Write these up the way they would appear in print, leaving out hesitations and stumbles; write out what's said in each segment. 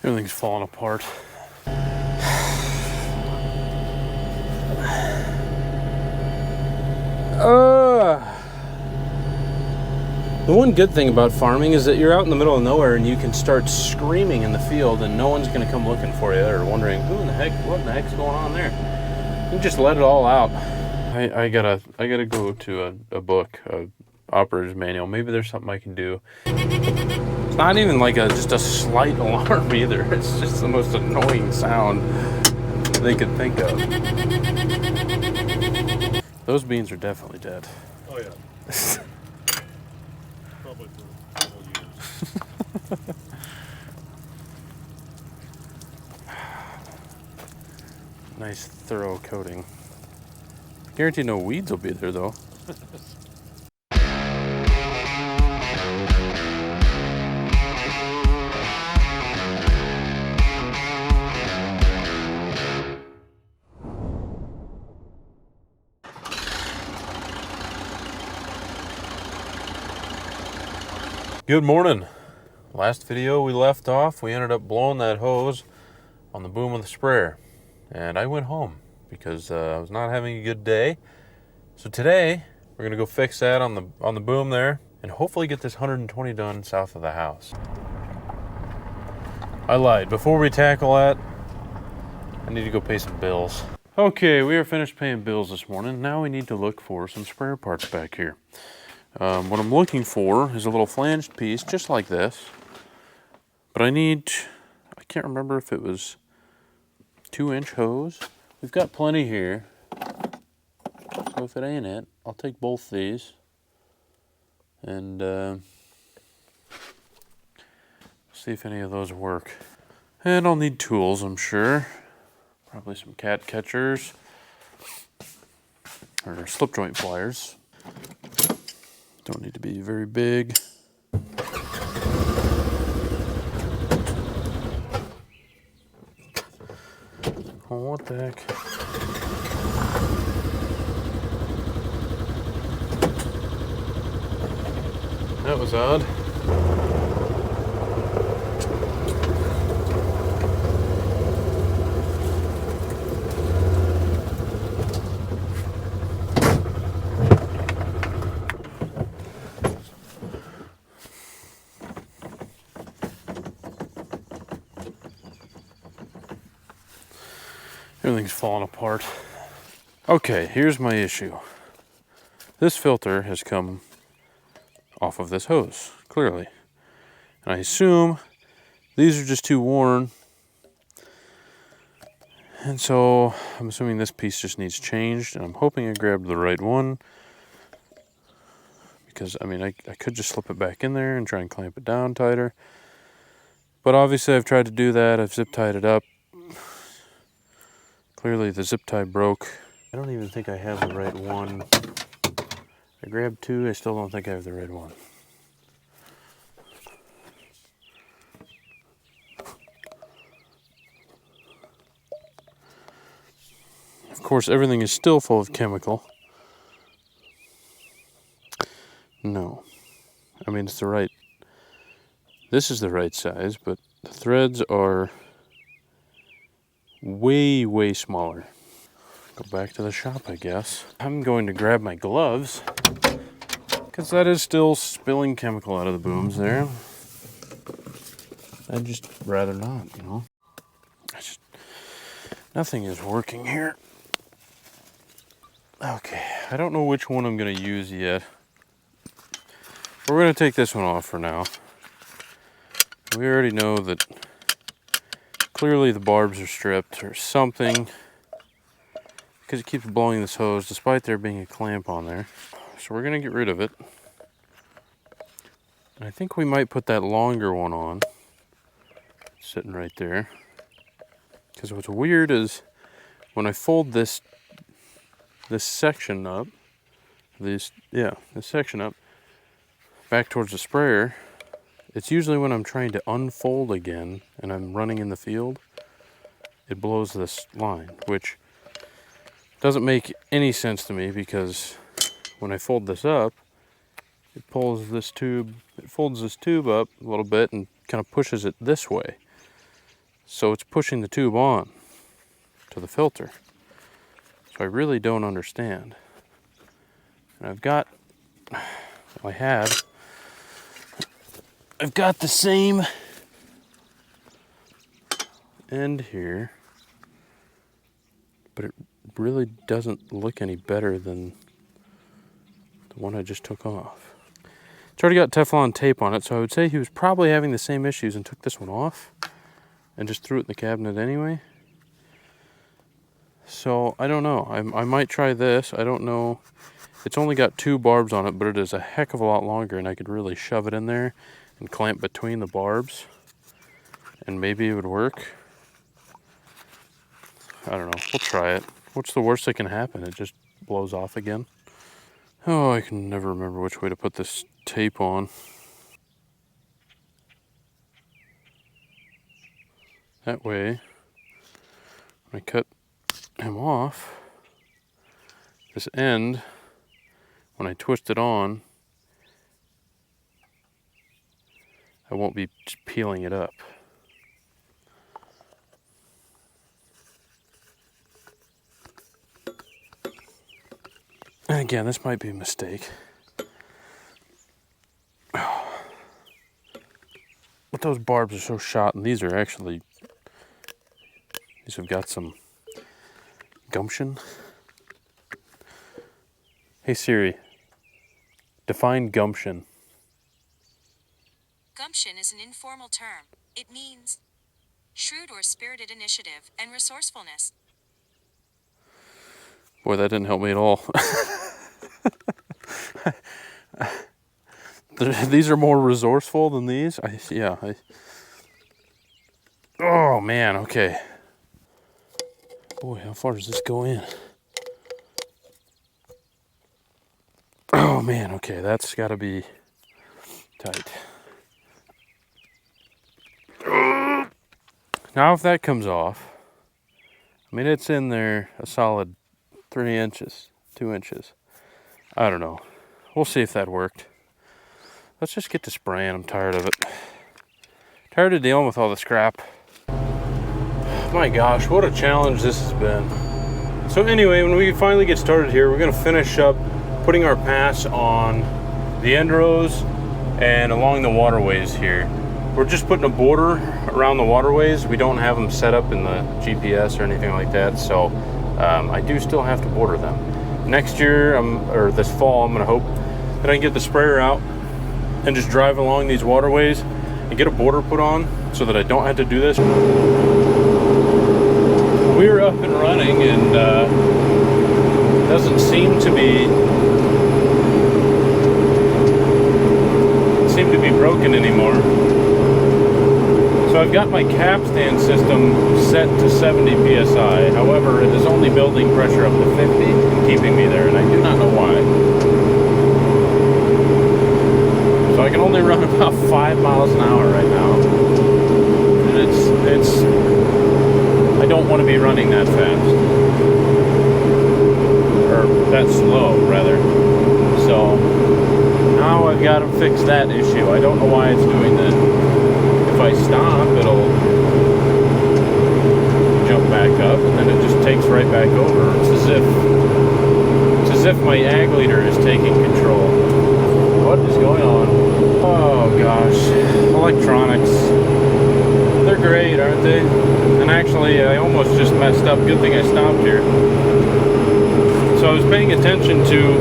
Everything's falling apart. The one good thing about farming is that you're out in the middle of nowhere and you can start screaming in the field and no one's going to come looking for you or wondering what in the heck's going on there. You just let it all out. I gotta go to a book, a operator's manual. Maybe there's something I can do. It's not even like just a slight alarm either. It's just the most annoying sound they could think of. Those beans are definitely dead. Oh yeah. Probably for a couple years. Nice thorough coating. Guarantee no weeds will be there though. Good morning. Last video we left off, we ended up blowing that hose on the boom of the sprayer. And I went home because I was not having a good day. So today we're gonna go fix that on the boom there and hopefully get this 120 done south of the house. I lied. Before we tackle that, I need to go pay some bills. Okay, we are finished paying bills this morning. Now we need to look for some sprayer parts back here. What I'm looking for is a little flanged piece just like this. But I can't remember if it was 2-inch hose. We've got plenty here. So if it ain't it, I'll take both these. And see if any of those work. And I'll need tools, I'm sure. Probably some cat catchers. Or slip joint pliers. Don't need to be very big. Oh, what the heck? That was odd. Everything's falling apart. Okay, here's my issue. This filter has come off of this hose, clearly. And I assume these are just too worn. And so I'm assuming this piece just needs changed, and I'm hoping I grabbed the right one. Because, I mean, I could just slip it back in there and try and clamp it down tighter. But obviously I've tried to do that. I've zip tied it up. Clearly the zip tie broke. I don't even think I have the right one. I grabbed two, I still don't think I have the right one. Of course, everything is still full of chemical. No. I mean, it's the right... This is the right size, but the threads are way, way smaller. Go back to the shop, I guess. I'm going to grab my gloves because that is still spilling chemical out of the booms there. I'd just rather not, you know. Nothing is working here. Okay, I don't know which one I'm going to use yet. We're going to take this one off for now. We already know that clearly the barbs are stripped or something because it keeps blowing this hose despite there being a clamp on there. So we're going to get rid of it. I think we might put that longer one on, sitting right there. Because what's weird is when I fold this section up, this section up back towards the sprayer, it's usually when I'm trying to unfold again and I'm running in the field, it blows this line, which doesn't make any sense to me because when I fold this up, it folds this tube up a little bit and kind of pushes it this way. So it's pushing the tube on to the filter. So I really don't understand. And I've got the same end here, but it really doesn't look any better than the one I just took off. It's already got Teflon tape on it, so I would say he was probably having the same issues and took this one off and just threw it in the cabinet anyway. So I don't know. I might try this. I don't know. It's only got 2 barbs on it, but it is a heck of a lot longer, and I could really shove it in there and clamp between the barbs, and maybe it would work. I don't know. We'll try it. What's the worst that can happen? It just blows off again. Oh, I can never remember which way to put this tape on. That way, when I cut him off, this end, when I twist it on, I won't be peeling it up. And again, this might be a mistake. But those barbs are so shot, and these have got some gumption. Hey Siri, define gumption. Gumption is an informal term. It means shrewd or spirited initiative and resourcefulness. Boy, that didn't help me at all. These are more resourceful than these. Oh man, okay. Boy, how far does this go in? Oh man, okay, that's got to be tight. Now if that comes off, I mean it's in there a solid 3 inches, 2 inches. I don't know. We'll see if that worked. Let's just get to spraying. I'm tired of it. Tired of dealing with all this crap. My gosh, what a challenge this has been. So anyway, when we finally get started here, we're going to finish up putting our pass on the end rows and along the waterways here. We're just putting a border around the waterways. We don't have them set up in the GPS or anything like that, so I do still have to border them. Next year, or this fall, I'm going to hope that I can get the sprayer out and just drive along these waterways and get a border put on so that I don't have to do this. We're up and running, and doesn't seem to be broken anymore. So I've got my capstan system set to 70 psi. However, it is only building pressure up to 50 and keeping me there, and I do not know why. So I can only run about 5 miles an hour right now. And it's I don't want to be running that fast. Or that slow, rather. So now I've got to fix that issue. I don't know why it's doing that. If I stop, it'll jump back up, and then it just takes right back over. It's as if my ag leader is taking control. What is going on? Oh gosh, electronics. They're great, aren't they? And actually, I almost just messed up. Good thing I stopped here. So I was paying attention to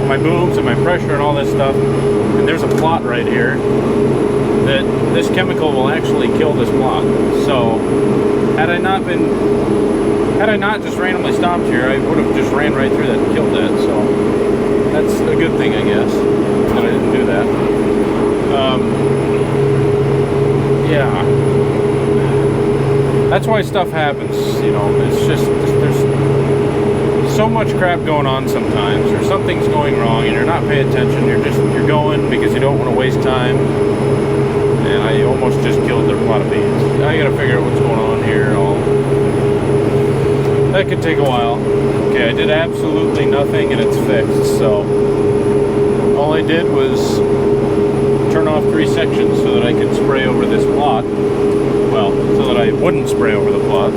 my booms and my pressure and all this stuff, and there's a plot right here that this chemical will actually kill this plot. So had I not just randomly stopped here, I would have just ran right through that and killed that. So that's a good thing, I guess, that I didn't do that. Yeah, that's why stuff happens, you know. It's just there's so much crap going on sometimes, or something's going wrong and you're not paying attention. You're going because you don't want to waste time. And I almost just killed their plot of beans. I gotta figure out what's going on here. That could take a while. Okay, I did absolutely nothing and it's fixed. So all I did was turn off 3 sections so that I could spray over this plot. Well, so that I wouldn't spray over the plot.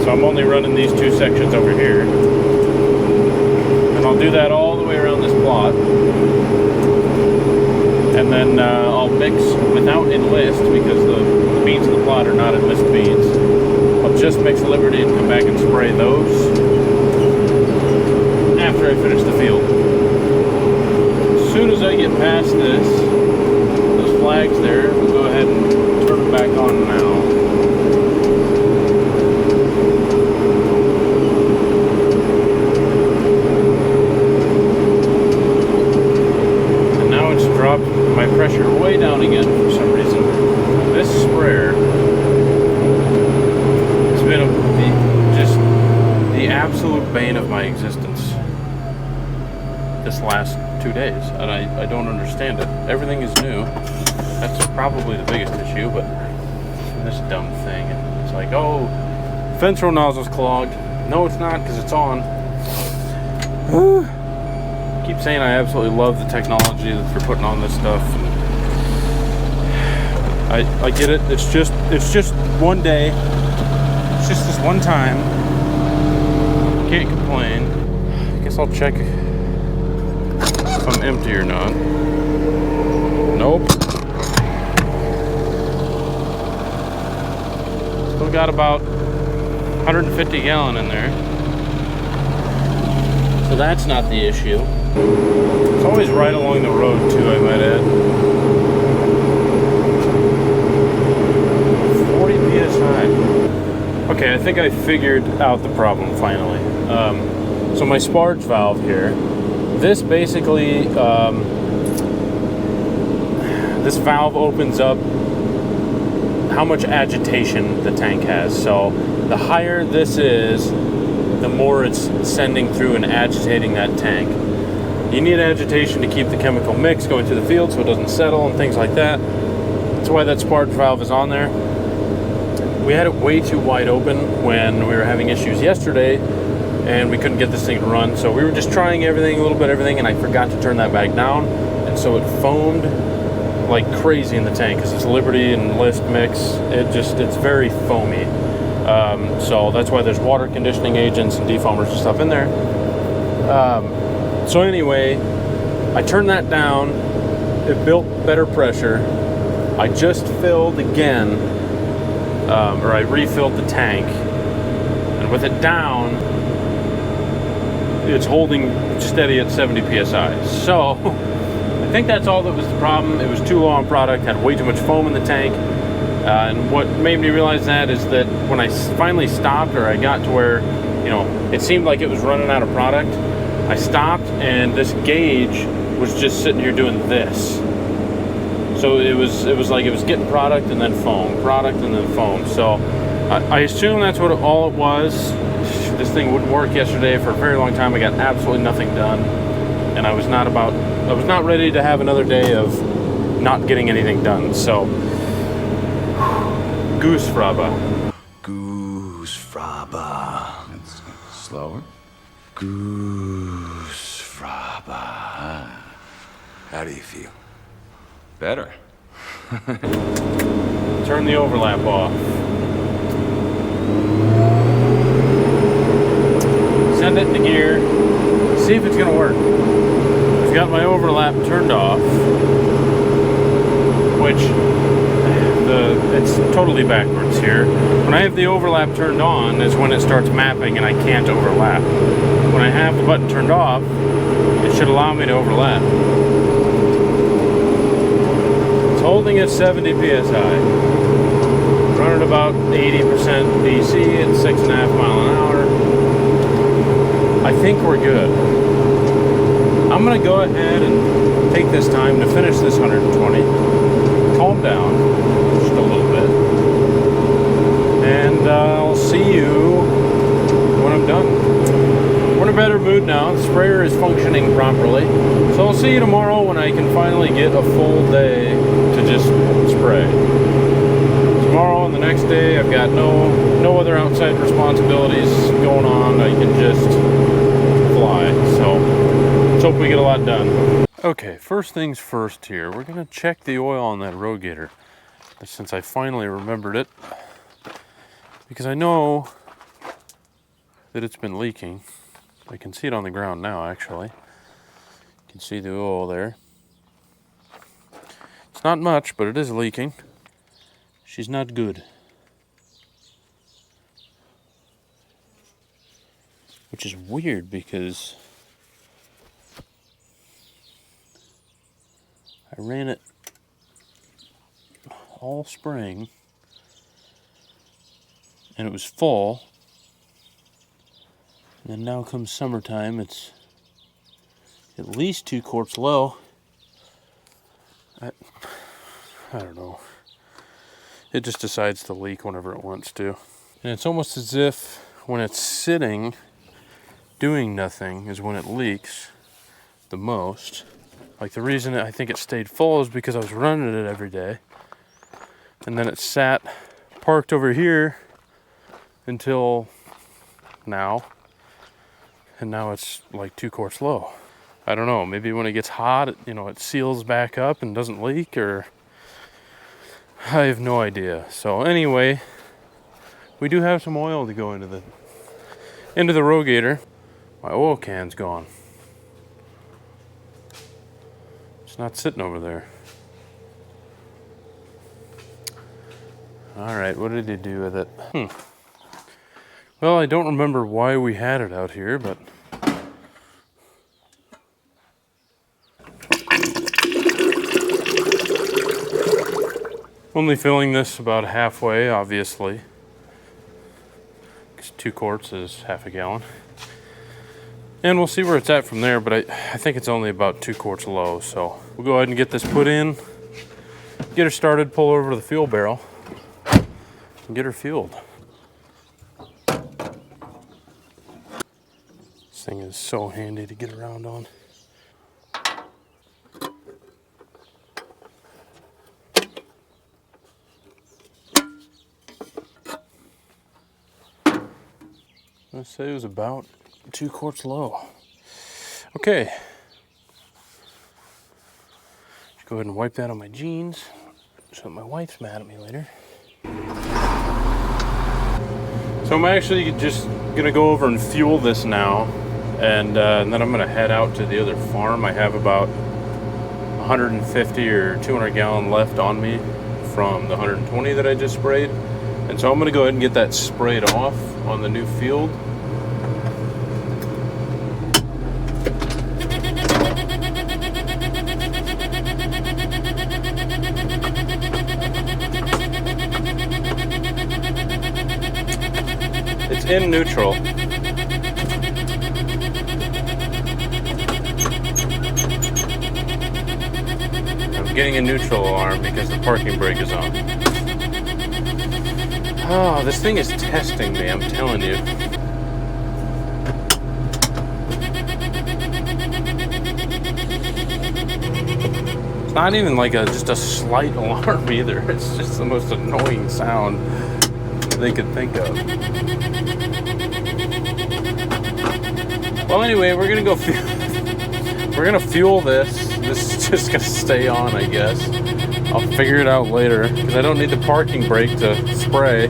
So I'm only running these 2 sections over here. And I'll do that all the way around this plot. And then I'll mix without enlist, because the beans in the plot are not enlist beans. I'll just mix Liberty and come back and spray those after I finish the field. As soon as I get past this, those flags there, we'll go ahead and turn them back on now. And now it's dropped my pressure way down again for some reason. This sprayer has been just the absolute bane of my existence this last 2 days, and I don't understand it. Everything is new. That's probably the biggest issue, but this dumb thing. It's like, oh, fence row nozzle's clogged. No, it's not, because it's on. I keep saying I absolutely love the technology that they're putting on this stuff. I get it. It's just one day. It's just this one time. Can't complain. I guess I'll check if I'm empty or not. Nope. Still got about 150 gallon in there. So that's not the issue. It's always right along the road too, I might add. 40 PSI. Okay, I think I figured out the problem finally. So my sparge valve here, this basically, this valve opens up how much agitation the tank has. So the higher this is, the more it's sending through and agitating that tank. You need agitation to keep the chemical mix going through the field so it doesn't settle and things like that. That's why that sparge valve is on there. We had it way too wide open when we were having issues yesterday, and we couldn't get this thing to run. So we were just trying everything, a little bit of everything, and I forgot to turn that back down. And so it foamed like crazy in the tank because it's Liberty and List mix. It's very foamy. So that's why there's water conditioning agents and defoamers and stuff in there. So anyway, I turned that down. It built better pressure. I just filled again, or I refilled the tank, and with it down, it's holding steady at 70 PSI. So I think that's all that was the problem. It was too low on product, had way too much foam in the tank. And what made me realize that is that when I finally stopped, or I got to where, you know, it seemed like it was running out of product, I stopped and this gauge was just sitting here doing this. So it was like it was getting product and then foam, product and then foam. So I assume that's what all it was. This thing wouldn't work yesterday for a very long time. I got absolutely nothing done, and I was not ready to have another day of not getting anything done. So Goose Fraba. Goose Fraba. It's slower. Goose Fraba. How do you feel? Better. Turn the overlap off. Send it into gear. See if it's gonna work. I've got my overlap turned off, which it's totally backwards here. When I have the overlap turned on is when it starts mapping and I can't overlap. When I have the button turned off, it should allow me to overlap. It's holding at 70 PSI. Running about 80% DC at 6.5 miles an hour. I think we're good. I'm gonna go ahead and take this time to finish this 120. Calm down just a little bit. And I'll see you when I'm done. We're in a better mood now. The sprayer is functioning properly. So I'll see you tomorrow when I can finally get a full day to just spray. Tomorrow and the next day I've got no other outside responsibilities going on. I can just fly. So let's hope we get a lot done. Okay, first things first here. We're gonna check the oil on that rogator, since I finally remembered it. Because I know that it's been leaking. I can see it on the ground now, actually. You can see the oil there. It's not much, but it is leaking. She's not good. Which is weird because I ran it all spring and it was full. And then now comes summertime, it's at least 2 quarts low. I don't know. It just decides to leak whenever it wants to. And it's almost as if when it's sitting, doing nothing, is when it leaks the most. Like the reason I think it stayed full is because I was running it every day. And then it sat parked over here until now. And now it's like 2 quarts low. I don't know, maybe when it gets hot, it seals back up and doesn't leak, or I have no idea. So anyway, we do have some oil to go into the rogator. My oil can's gone. It's not sitting over there. All right, what did he do with it? Well, I don't remember why we had it out here, but only filling this about halfway, obviously, because 2 quarts is half a gallon. And we'll see where it's at from there, but I think it's only about 2 quarts low, so we'll go ahead and get this put in, get her started, pull over to the fuel barrel, and get her fueled. This thing is so handy to get around on. I'd say it was about 2 quarts low. Okay. Just go ahead and wipe that on my jeans so that my wife's mad at me later. So I'm actually just gonna go over and fuel this now, and then I'm gonna head out to the other farm. I have about 150 or 200 gallon left on me from the 120 that I just sprayed. And so I'm gonna go ahead and get that sprayed off on the new field. It's in neutral. I'm getting a neutral alarm because the parking brake is on. Oh, this thing is testing me, I'm telling you. It's not even like just a slight alarm either. It's just the most annoying sound they could think of. Well, anyway, we're gonna go we're gonna fuel this. This is just gonna stay on, I guess. I'll figure it out later because I don't need the parking brake to spray.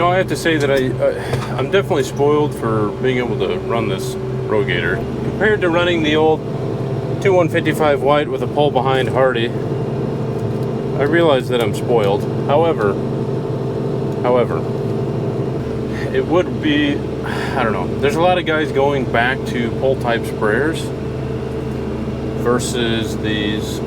I have to say that I'm definitely spoiled for being able to run this rogator. Compared to running the old 2155 white with a pull behind Hardy, I realize that I'm spoiled. However, it would be, I don't know, there's a lot of guys going back to pull type sprayers versus these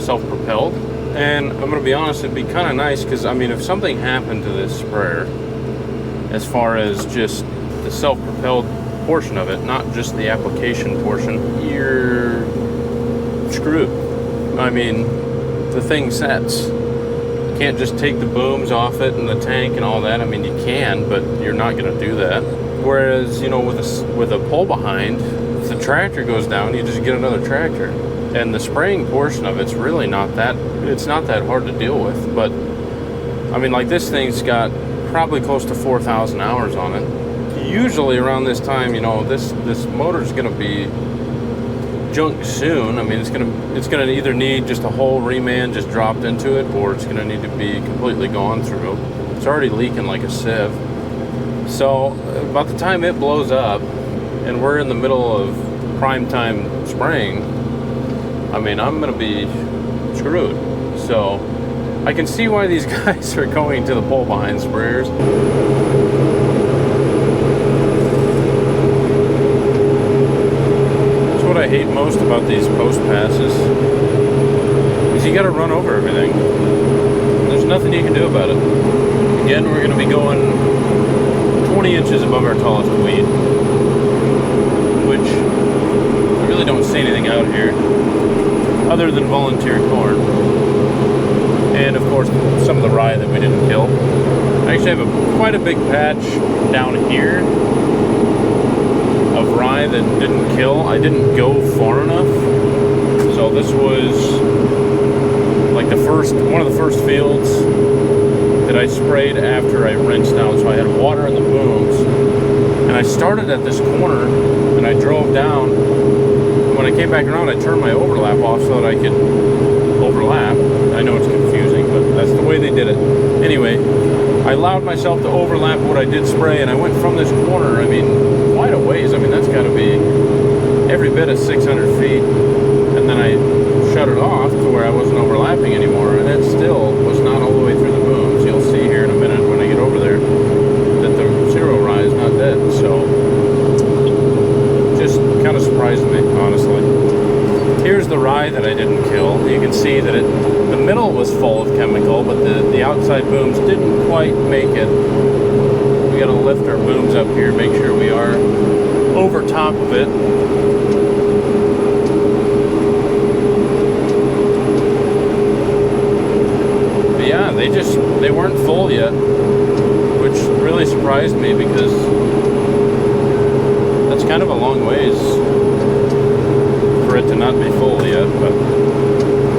self-propelled. And I'm going to be honest, it'd be kind of nice because, I mean, if something happened to this sprayer, as far as just the self-propelled portion of it, not just the application portion, you're screwed. I mean, the thing sets. You can't just take the booms off it and the tank and all that. I mean, you can, but you're not going to do that. Whereas, with a pull behind, if the tractor goes down, you just get another tractor. And the spraying portion of it's really not that hard to deal with. But I mean, like, this thing's got probably close to 4,000 hours on it. Usually around this time, you know, this motor's gonna be junk soon. I mean, it's gonna either need just a whole reman just dropped into it, or it's gonna need to be completely gone through. It's already leaking like a sieve. So about the time it blows up and we're in the middle of prime time spraying, I mean, I'm gonna be screwed. So I can see why these guys are going to the pull behind sprayers. That's what I hate most about these post passes, is you gotta run over everything. There's nothing you can do about it. Again, we're gonna be going 20 inches above our tallest weed, which I really don't see anything out here other than volunteer corn. And of course, some of the rye that we didn't kill. I actually have quite a big patch down here of rye that didn't kill. I didn't go far enough. So this was like one of the first fields that I sprayed after I rinsed out. So I had water in the booms. And I started at this corner and I drove down. When I came back around, I turned my overlap off so that I could overlap. I know it's confusing, but that's the way they did it. Anyway, I allowed myself to overlap what I did spray, and I went from this corner, I mean, quite a ways. I mean, that's got to be every bit of 600 feet. And then I shut it off to where I wasn't overlapping anymore, and it still was not all the way through the booms. You'll see here in a minute when I get over there that the zero rye is not dead. So, just kind of surprised me, honestly. Here's the rye that I didn't kill. You can see that the middle was full of chemical, but the outside booms didn't quite make it. We gotta lift our booms up here, make sure we are over top of it. But yeah, they weren't full yet, which really surprised me because that's kind of a long ways for it to not be full yet, but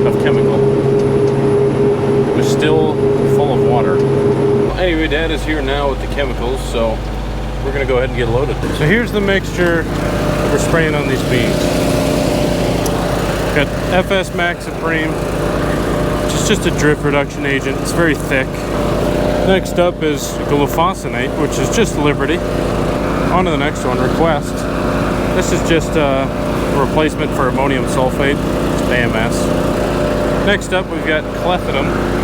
of chemical. It was still full of water. Anyway, Dad is here now with the chemicals, so we're gonna go ahead and get loaded. So here's the mixture that we're spraying on these beans. Got FS Max Supreme, which is just a drift reduction agent. It's very thick. Next up is glufosinate, which is just Liberty. On to the next one, Request. This is just a replacement for ammonium sulfate, AMS. Next up, we've got clethodim.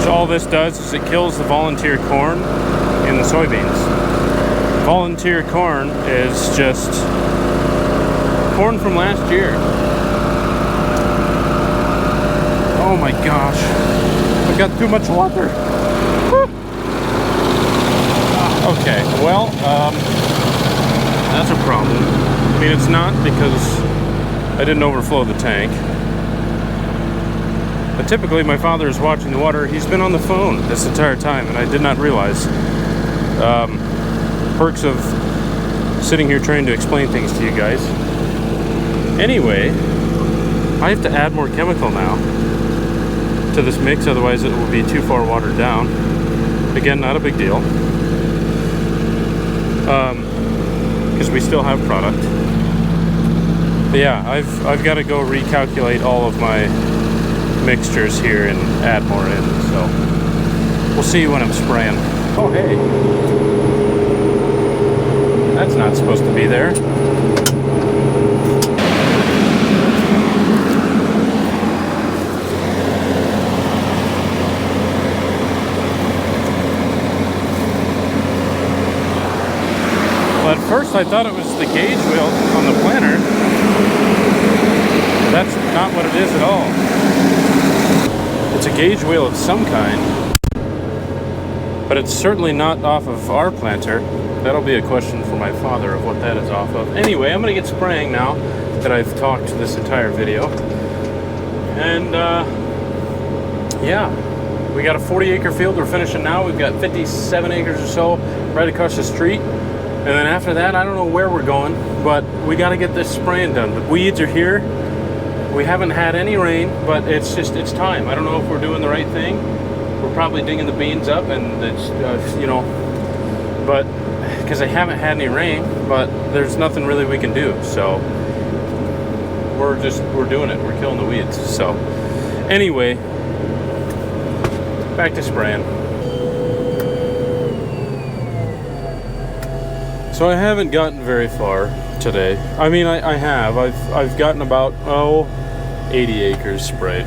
So all this does is it kills the volunteer corn in the soybeans. Volunteer corn is just corn from last year. Oh my gosh, I got too much water. Woo. Okay, well, that's a problem. I mean, it's not because I didn't overflow the tank. But typically my father is watching the water. He's been on the phone this entire time, and I did not realize. Perks of sitting here trying to explain things to you guys. Anyway, I have to add more chemical now to this mix, otherwise it will be too far watered down. Again, not a big deal. Because we still have product. But yeah, I've got to go recalculate all of my mixtures here and add more in, so we'll see when I'm spraying. Oh hey, that's not supposed to be there. Well, at first I thought it was the gauge wheel on the planter. That's not what it is at all. It's a gauge wheel of some kind, but it's certainly not off of our planter. That'll be a question for my father of what that is off of. Anyway, I'm gonna get spraying now that I've talked this entire video. And yeah, we got a 40-acre field we're finishing now. We've got 57 acres or so right across the street. And then after that, I don't know where we're going, but we got to get this spraying done. The weeds are here. We haven't had any rain, but it's time. I don't know if we're doing the right thing. We're probably digging the beans up, and it's, but because I haven't had any rain, but there's nothing really we can do. So we're doing it. We're killing the weeds. So anyway, back to spraying. So I haven't gotten very far today. I mean, I have. I've gotten about 80 acres sprayed,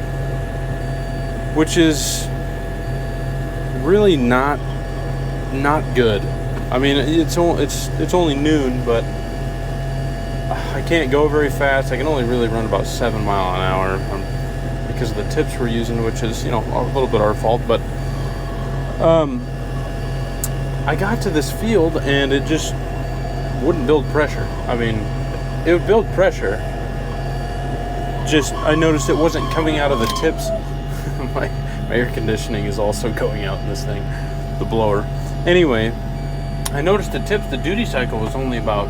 which is really not good. I mean, it's only noon, but I can't go very fast. I can only really run about 7 miles an hour because of the tips we're using, which is a little bit our fault. But I got to this field and it just wouldn't build pressure. I mean, it would build pressure. Just I noticed it wasn't coming out of the tips. my air conditioning is also going out in this thing, the blower. Anyway, I noticed the tips, the duty cycle was only about,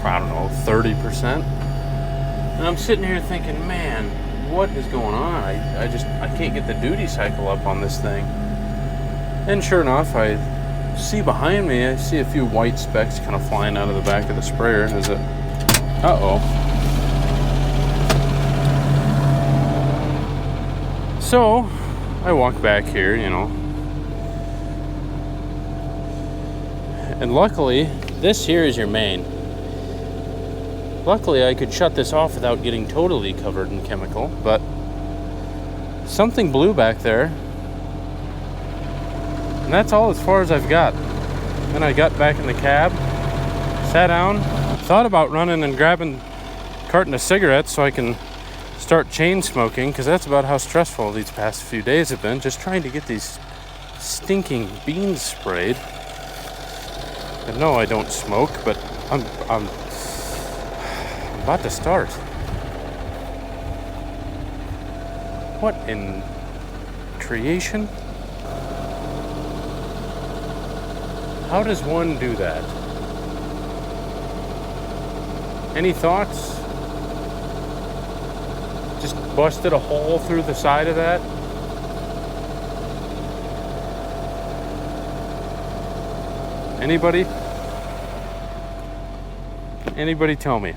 30%. And I'm sitting here thinking, man, what is going on? I can't get the duty cycle up on this thing. And sure enough, I see behind me, I see a few white specks kind of flying out of the back of the sprayer. Is it? Uh-oh. So, I walk back here, and luckily, this here is your main. Luckily, I could shut this off without getting totally covered in chemical, but something blew back there. And that's all as far as I've got. Then I got back in the cab, sat down, thought about running and grabbing a carton of cigarettes so I can start chain smoking, because that's about how stressful these past few days have been, just trying to get these stinking beans sprayed. And no, I don't smoke, but I'm about to start. What in creation? How does one do that? Any thoughts? Just busted a hole through the side of that? Anybody? Anybody tell me?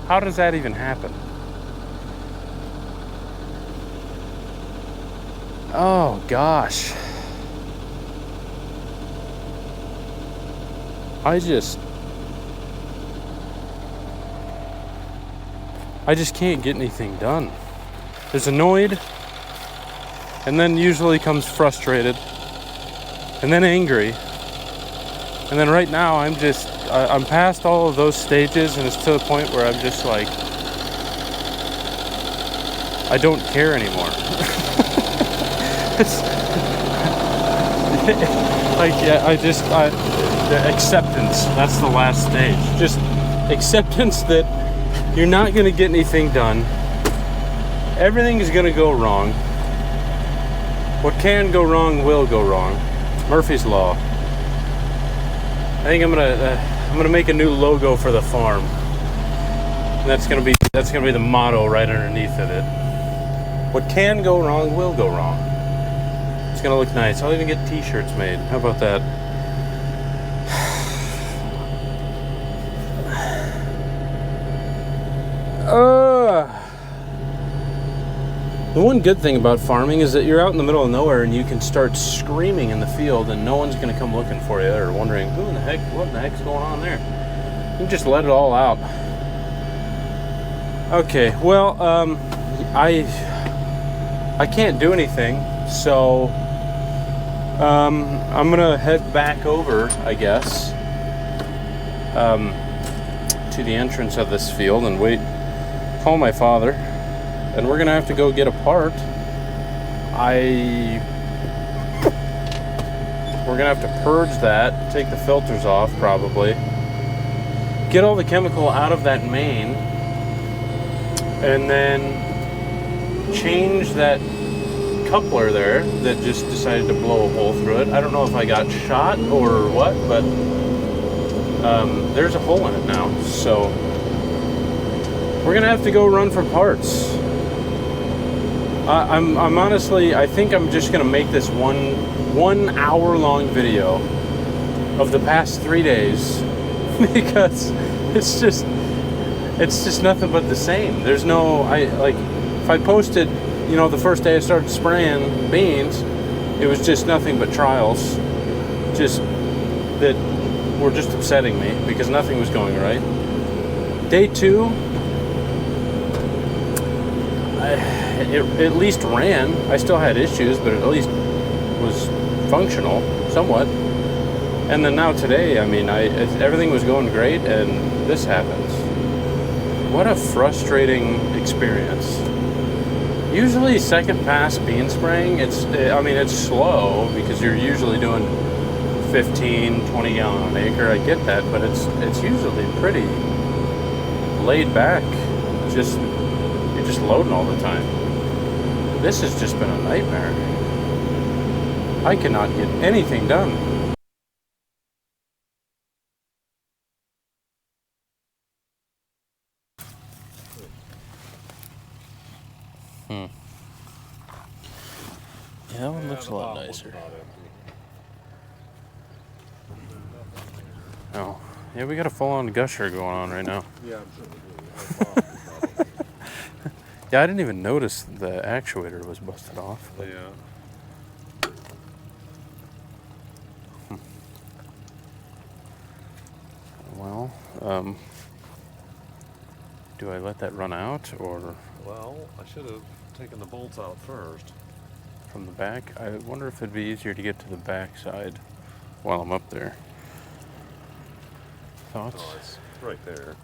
How does that even happen? Oh gosh. I just can't get anything done. There's annoyed, and then usually comes frustrated, and then angry, and then right now I'm past all of those stages, and it's to the point where I'm just like, I don't care anymore. It's like, yeah, the acceptance, that's the last stage. Just acceptance that you're not going to get anything done. Everything is going to go wrong. What can go wrong will go wrong. Murphy's Law. I think I'm gonna make a new logo for the farm. And that's gonna be the motto right underneath of it. What can go wrong will go wrong. It's gonna look nice. I'll even get t-shirts made. How about that? The one good thing about farming is that you're out in the middle of nowhere and you can start screaming in the field and no one's going to come looking for you or wondering what in the heck's going on there. You can just let it all out. Okay, well, I can't do anything, so I'm gonna head back over, I guess, to the entrance of this field and call my father. And we're gonna have to go get a part. We're gonna have to purge that, take the filters off probably, get all the chemical out of that main, and then change that coupler there that just decided to blow a hole through it. I don't know if I got shot or what, but there's a hole in it now. So we're gonna have to go run for parts. I'm honestly, I think I'm just gonna make this one hour long video of the past 3 days because it's just nothing but the same. There's no, if I posted, the first day I started spraying beans, it was just nothing but trials, just that were just upsetting me because nothing was going right. Day 2, it at least ran. I still had issues, but it at least was functional somewhat. And then now today, I mean, everything was going great, and this happens. What a frustrating experience. Usually second pass bean spraying, it's slow because you're usually doing 15, 20 gallon an acre. I get that, but it's usually pretty laid back. You're just loading all the time. This has just been a nightmare. I cannot get anything done. Yeah, that one looks a lot nicer. Oh, yeah, we got a full-on gusher going on right now. Yeah, I'm sure. Yeah, I didn't even notice the actuator was busted off. But Yeah. well, do I let that run out or Well, I should have taken the bolts out first. from the back? I wonder if it'd be easier to get to the back side while I'm up there. Thoughts? Oh, it's right there.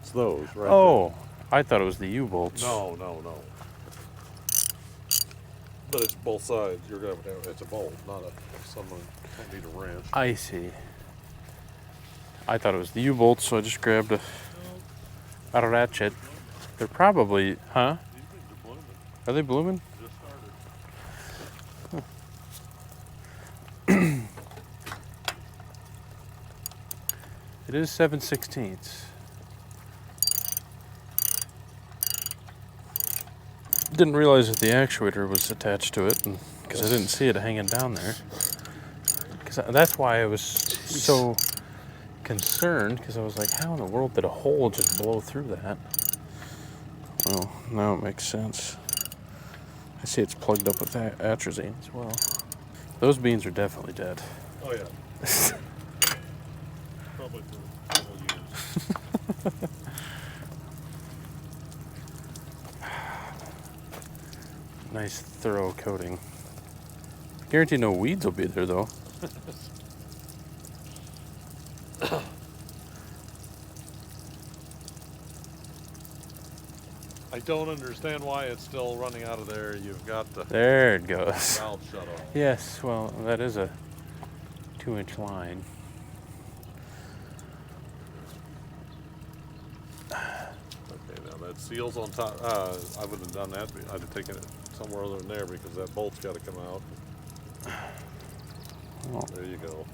It's those, right Oh, I thought it was the U-bolts. there. No. But it's both sides. You're gonna. It's a bolt, not someone don't need a wrench. I see. I thought it was the U-bolts, so I just grabbed a ratchet. They're probably, huh? These things are blooming. Are they blooming? Just started. It is 7/16. Didn't realize that the actuator was attached to it, because I didn't see it hanging down there. That's why I was so concerned, because I was like, how in the world did a hole just blow through that? Well, now it makes sense. I see it's plugged up with atrazine as well. Those beans are definitely dead. Oh yeah. Probably for a couple years. Nice thorough coating. Guarantee no weeds will be there though. I don't understand why it's still running out of there. You've got the There it goes. valve shut off. Yes, well, that is a 2-inch line. Okay, now that seal's on top. I wouldn't have done that. I'd have taken it somewhere other than there because that bolt's got to come out. Well, There you go.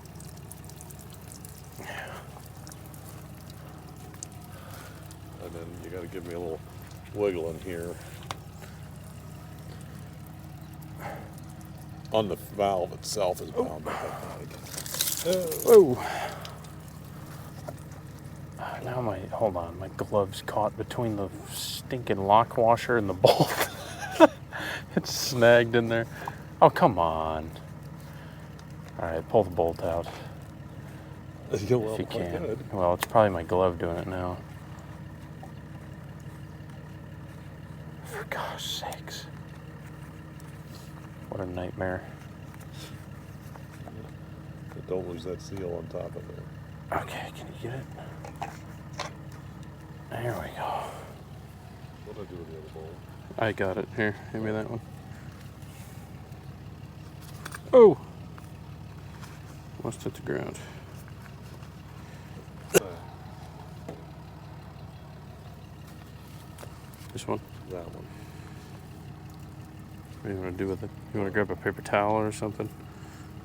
And then you got to give me a little wiggle in here. On the valve itself is bound up, I think. whoa. Now hold on, my glove's caught between the stinking lock washer and the bolt. It's snagged in there. Oh, come on. All right, pull the bolt out Yeah, well, if you I can. could. Well, it's probably my glove doing it now. For gosh sakes. What a nightmare. But don't lose that seal on top of there. Okay, can you get it? There we go. What did I do with the other bolt? I got it. Here, give me that one. Oh! Almost hit the ground. Uh, This one? that one. What do you want to do with it? You want to grab a paper towel or something?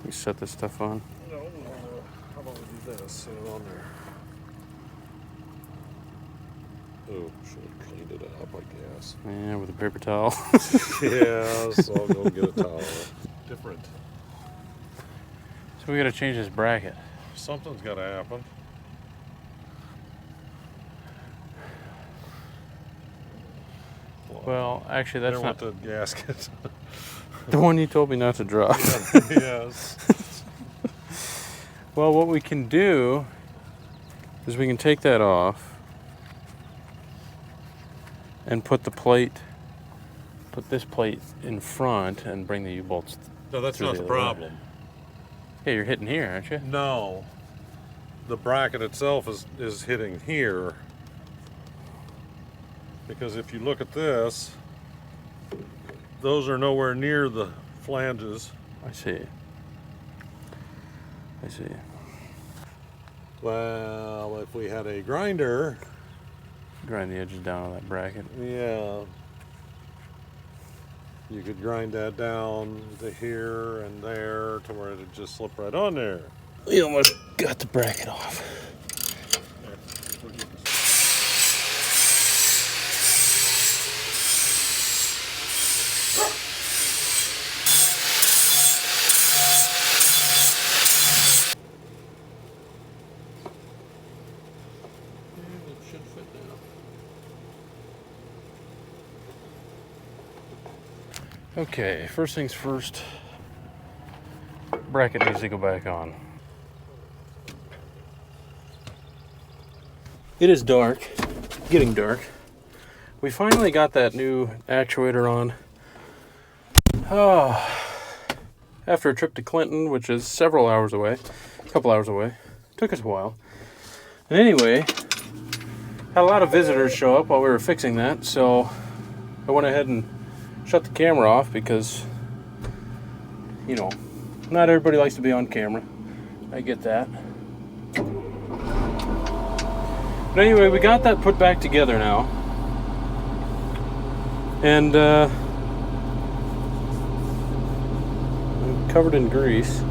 You set this stuff on. No, how about we do this? Set it on there. Oh, should have cleaned it up, I guess. Yeah, with a paper towel. Yeah, so I'll go get a towel. Different. So we got to change this bracket. Something's got to happen. Well, actually, that's There not went the gasket. the one you told me not to drop. Yes. Well, what we can do is we can take that off and put this plate in front and bring the U-bolts. No, that's Through not the the other way. problem. Yeah, you're hitting here, aren't you? No. The bracket itself is hitting here. Because if you look at this, those are nowhere near the flanges. I see. I see. Well, if we had a grinder, Grind the edges down on that bracket. yeah, you could grind that down to here and there to where it'd just slip right on there. We almost got the bracket off. Okay, first things first, bracket needs to go back on. It is dark, getting dark. We finally got that new actuator on. After a trip to Clinton, which is several hours away, a couple hours away. Took us a while. And anyway, had a lot of visitors show up while we were fixing that, so I went ahead and shut the camera off because, you know, not everybody likes to be on camera. I get that. But anyway, we got that put back together now. And covered in grease.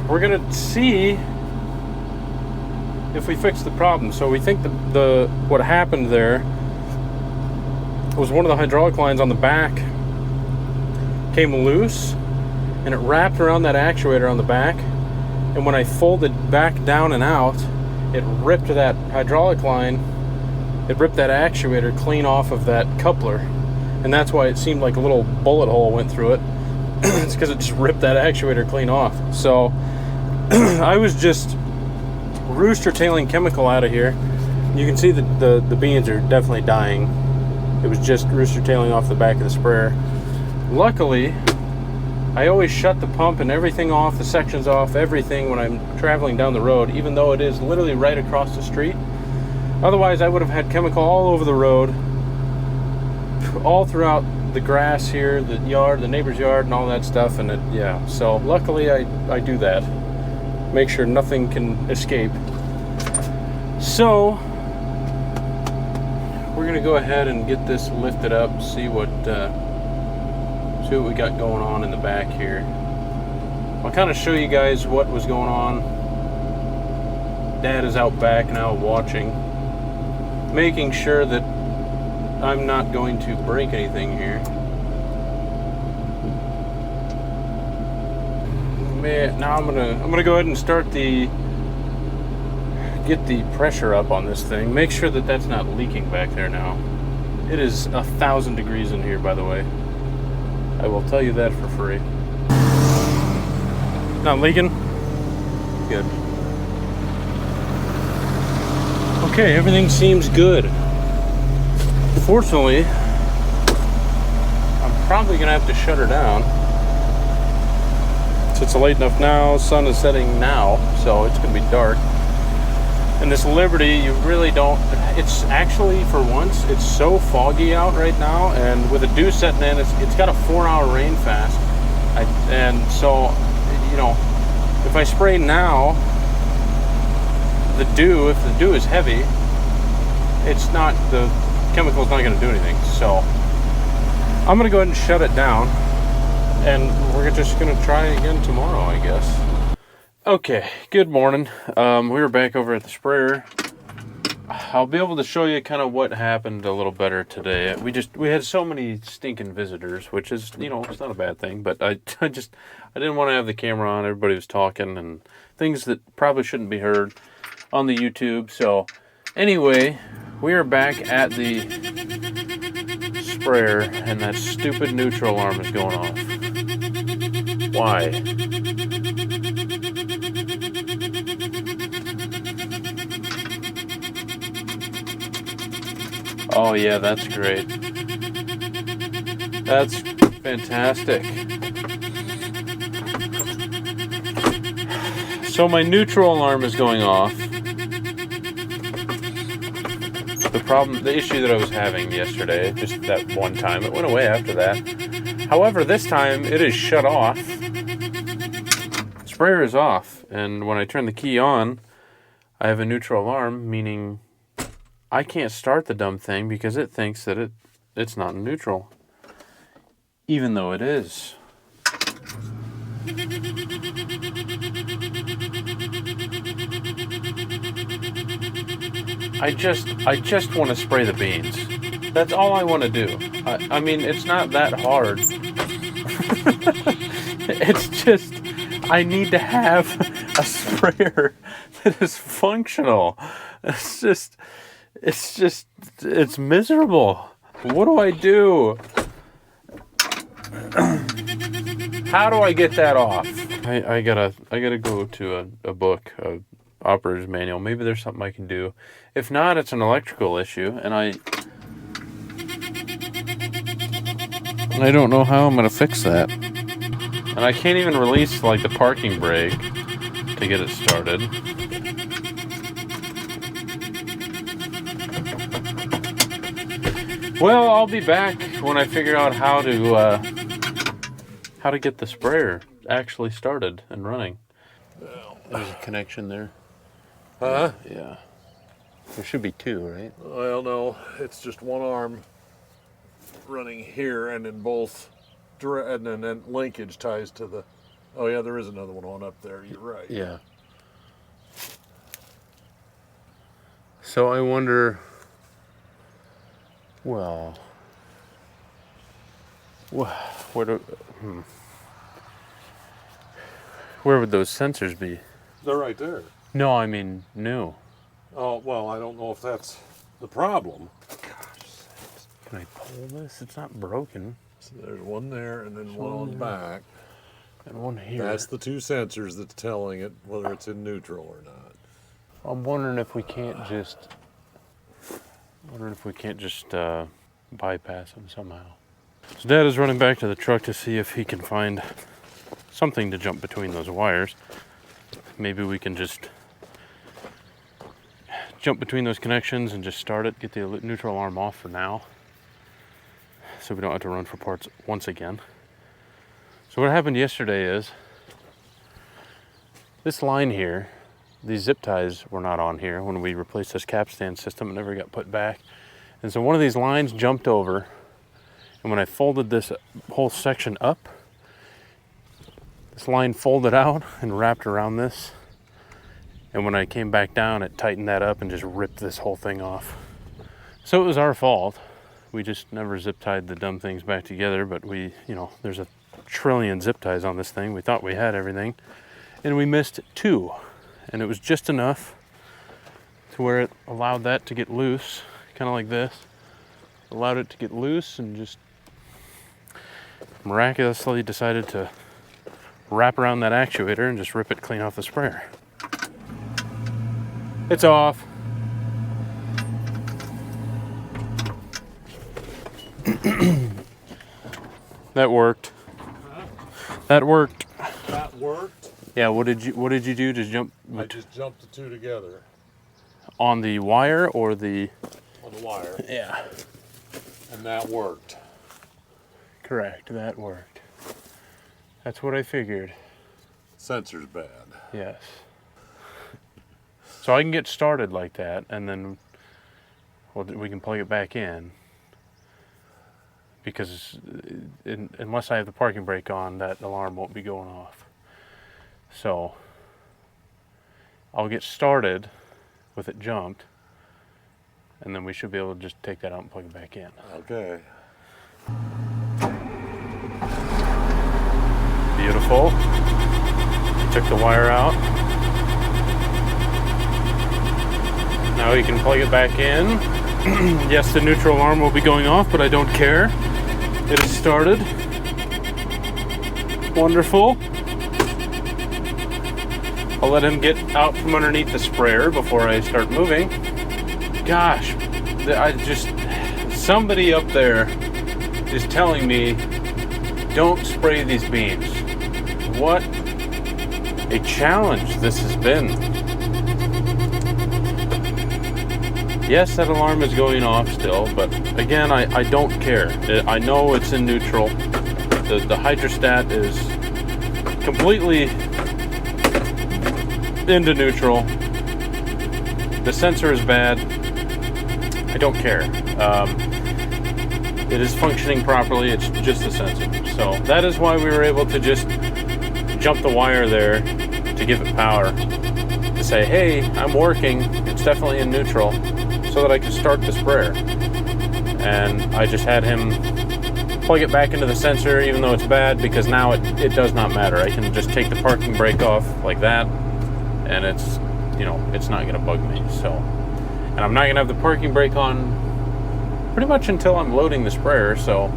We're gonna see if we fix the problem. So we think what happened there was one of the hydraulic lines on the back came loose and it wrapped around that actuator on the back, and when I folded back down and out, it ripped that hydraulic line, it ripped that actuator clean off of that coupler, and that's why it seemed like a little bullet hole went through it. It's because it just ripped that actuator clean off. So I was just rooster tailing chemical out of here. You can see the beans are definitely dying. It was just rooster tailing off the back of the sprayer. Luckily, I always shut the pump and everything off, the sections off, everything when I'm traveling down the road, even though it is literally right across the street. Otherwise, I would have had chemical all over the road, all throughout the grass here, the yard, the neighbor's yard, and all that stuff. And yeah, so luckily I do that. Make sure nothing can escape. So we're gonna go ahead and get this lifted up, see what we got going on in the back here. I'll kind of show you guys what was going on. Dad is out back now watching, making sure that I'm not going to break anything here. Man, now I'm gonna go ahead and get the pressure up on this thing. Make sure that that's not leaking back there now. It is 1,000 degrees in here, by the way. I will tell you that for free. Not leaking? Good. Okay, everything seems good. Fortunately, I'm probably gonna have to shut her down. It's late enough now, sun is setting now, so it's gonna be dark. And this Liberty, you really don't, it's actually, for once, it's so foggy out right now, and with a dew setting in, it's got a 4-hour rain fast. And so, you know, if I spray now, if the dew is heavy, the chemical's not gonna do anything. So I'm gonna go ahead and shut it down, and we're just gonna try again tomorrow, I guess. Okay, good morning. We were back over at the sprayer. I'll be able to show you kind of what happened a little better today. We had so many stinking visitors, which is, it's not a bad thing, but I didn't want to have the camera on. Everybody was talking and things that probably shouldn't be heard on the YouTube. So anyway, we are back at the sprayer, and that stupid neutral alarm is going off. Why? Oh yeah, that's great. That's fantastic. So my neutral alarm is going off. The issue that I was having yesterday, just that one time, it went away after that. However, this time it is shut off. The sprayer is off, and when I turn the key on, I have a neutral alarm, meaning I can't start the dumb thing because it thinks that it's not in neutral, even though it is. I just want to spray the beans. That's all I want to do. I mean, it's not that hard. It's just, I need to have a sprayer that is functional. It's miserable. What do I do? How do I get that off? I gotta go to a book, a operator's manual. Maybe there's something I can do. If not, it's an electrical issue, and I don't know how I'm gonna fix that. And I can't even release like the parking brake to get it started. Well, I'll be back when I figure out how to get the sprayer actually started and running. There's a connection there. Huh? Yeah. There should be two, right? Well, no, it's just one arm running here, and then and then linkage ties to the. Oh yeah, there is another one on up there. You're right. Yeah. So I wonder. Well, where would those sensors be? They're right there. No, I mean new. Oh well, I don't know if that's the problem. Can I pull this? It's not broken. So there's one there, and then one on the back. And one here. That's the two sensors that's telling it whether it's in neutral or not. I'm wondering if we can't just. Bypass them somehow. So Dad is running back to the truck to see if he can find something to jump between those wires. Maybe we can just jump between those connections and just start it, get the neutral alarm off for now, so we don't have to run for parts once again. So what happened yesterday is this line here, these zip ties were not on here when we replaced this capstan system. It never got put back. And so one of these lines jumped over, and when I folded this whole section up, this line folded out and wrapped around this. And when I came back down, it tightened that up and just ripped this whole thing off. So it was our fault. We just never zip tied the dumb things back together, but there's a trillion zip ties on this thing. We thought we had everything, and we missed two. And it was just enough to where it allowed that to get loose, kind of like this. Allowed it to get loose and just miraculously decided to wrap around that actuator and just rip it clean off the sprayer. It's off. That worked. That worked. That worked. Yeah, what did you do? Just jump? I just jumped the two together. On the wire or the? On the wire. Yeah. And that worked. Correct, that worked. That's what I figured. Sensor's bad. Yes. So I can get started like that, and then we can plug it back in. because unless I have the parking brake on, that alarm won't be going off. So I'll get started with it jumped, and then we should be able to just take that out and plug it back in. Okay. Beautiful. Took the wire out. Now you can plug it back in. Yes, the neutral alarm will be going off, but I don't care. It has started. Wonderful. I'll let him get out from underneath the sprayer before I start moving. Gosh, somebody up there is telling me don't spray these beans. What a challenge this has been. Yes, that alarm is going off still, but again, I don't care. I know it's in neutral. The hydrostat is completely into neutral. The sensor is bad. I don't care. It is functioning properly. It's just the sensor. So that is why we were able to just jump the wire there to give it power. To say, hey, I'm working. It's definitely in neutral, so that I could start the sprayer. And I just had him plug it back into the sensor, even though it's bad, because now it does not matter. I can just take the parking brake off like that, and it's not going to bug me. So, and I'm not going to have the parking brake on pretty much until I'm loading the sprayer, so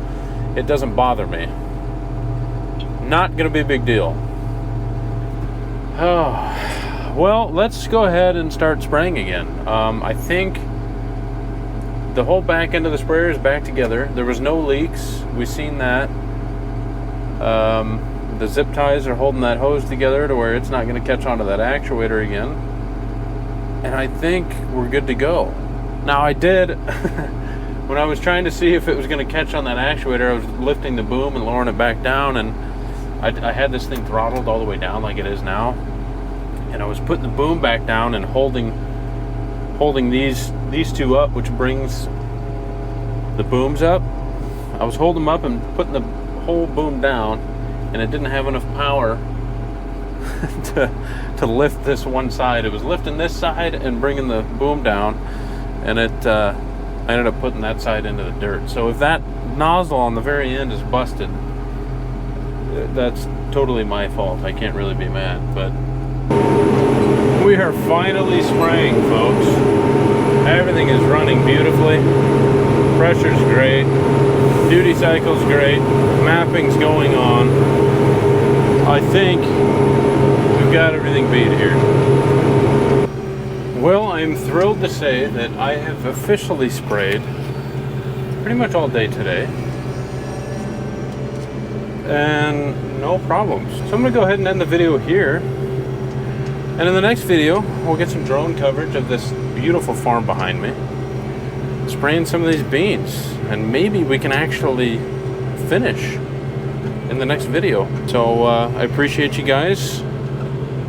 it doesn't bother me. Not going to be a big deal. Oh, well, let's go ahead and start spraying again. I think the whole back end of the sprayer is back together. There was no leaks. We've seen that. The zip ties are holding that hose together to where it's not going to catch onto that actuator again. And I think we're good to go. Now I did, when I was trying to see if it was going to catch on that actuator, I was lifting the boom and lowering it back down, and I had this thing throttled all the way down like it is now. And I was putting the boom back down and holding these two up, which brings the booms up. I was holding them up and putting the whole boom down, and it didn't have enough power to lift this one side. It was lifting this side and bringing the boom down, and I ended up putting that side into the dirt. So if that nozzle on the very end is busted, that's totally my fault. I can't really be mad, but we are finally spraying, folks. Everything is running beautifully. Pressure's great. Duty cycle's great. Mapping's going on. I think we've got everything beat here. Well, I'm thrilled to say that I have officially sprayed pretty much all day today. And no problems. So I'm going to go ahead and end the video here. And in the next video, we'll get some drone coverage of this beautiful farm behind me, spraying some of these beans, and maybe we can actually finish in the next video. So I appreciate you guys.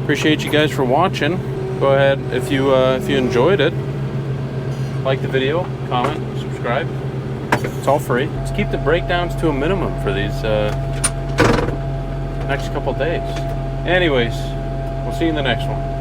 Appreciate you guys for watching. Go ahead, if you enjoyed it, like the video, comment, subscribe. It's all free. Let's keep the breakdowns to a minimum for these next couple days. Anyways, we'll see you in the next one.